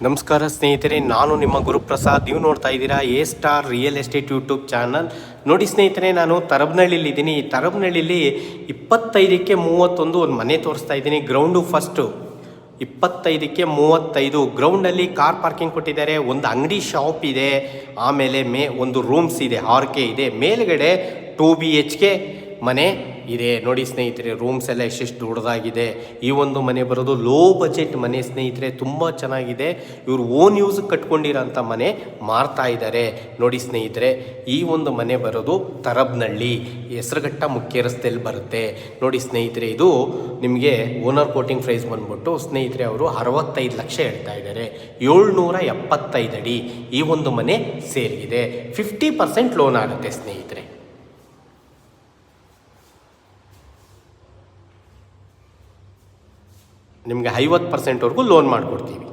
ನಮಸ್ಕಾರ ಸ್ನೇಹಿತರೆ, ನಾನು ನಿಮ್ಮ ಗುರುಪ್ರಸಾದ್. ನೀವು ನೋಡ್ತಾ ಇದ್ದೀರಾ A star real estate YouTube channel. ನೋಡಿ ಸ್ನೇಹಿತರೆ, ನಾನು ತರಬನಹಳ್ಳಿಲಿದ್ದೀನಿ. ಈ ತರಬನಹಳ್ಳಿಲಿ 25ಕ್ಕೆ 31 ಒಂದು ಮನೆ ತೋರಿಸ್ತಾ ಇದ್ದೀನಿ. ಗ್ರೌಂಡು ಫಸ್ಟು 25ಕ್ಕೆ 35 ಗ್ರೌಂಡಲ್ಲಿ ಕಾರ್ ಪಾರ್ಕಿಂಗ್ ಕೊಟ್ಟಿದ್ದಾರೆ. ಒಂದು ಅಂಗಡಿ ಶಾಪ್ ಇದೆ, ಆಮೇಲೆ ಒಂದು ರೂಮ್ಸ್ ಇದೆ, 6K ಇದೆ. ಮೇಲ್ಗಡೆ 2 BHK ಮನೆ ಇದೆ. ನೋಡಿ ಸ್ನೇಹಿತರೆ, ರೂಮ್ಸ್ ಎಲ್ಲ ಎಷ್ಟೆಷ್ಟು ದೊಡ್ಡದಾಗಿದೆ. ಈ ಒಂದು ಮನೆ ಬರೋದು ಲೋ ಬಜೆಟ್ ಮನೆ ಸ್ನೇಹಿತರೆ, ತುಂಬ ಚೆನ್ನಾಗಿದೆ. ಇವರು ಓನ್ ಯೂಸ್ ಕಟ್ಕೊಂಡಿರೋಂಥ ಮನೆ ಮಾರ್ತಾ ಇದ್ದಾರೆ. ನೋಡಿ ಸ್ನೇಹಿತರೆ, ಈ ಒಂದು ಮನೆ ಬರೋದು ತರಬನಹಳ್ಳಿ ಹೆಸರುಘಟ್ಟ ಮುಖ್ಯ ರಸ್ತೆಯಲ್ಲಿ ಬರುತ್ತೆ. ನೋಡಿ ಸ್ನೇಹಿತರೆ, ಇದು ನಿಮಗೆ ಓನರ್ ಕೋಟಿಂಗ್ ಪ್ರೈಸ್ ಬಂದ್ಬಿಟ್ಟು ಸ್ನೇಹಿತರೆ ಅವರು 65 ಲಕ್ಷ ಹೇಳ್ತಾ ಇದ್ದಾರೆ. 775 ಅಡಿ ಈ ಒಂದು ಮನೆ ಸೇಲ್ಗಿದೆ. 50% ಲೋನ್ ಆಗುತ್ತೆ ಸ್ನೇಹಿತರೆ. ನಿಮಗೆ 50%ವರೆಗೂ ಲೋನ್ ಮಾಡಿಕೊಡ್ತೀವಿ.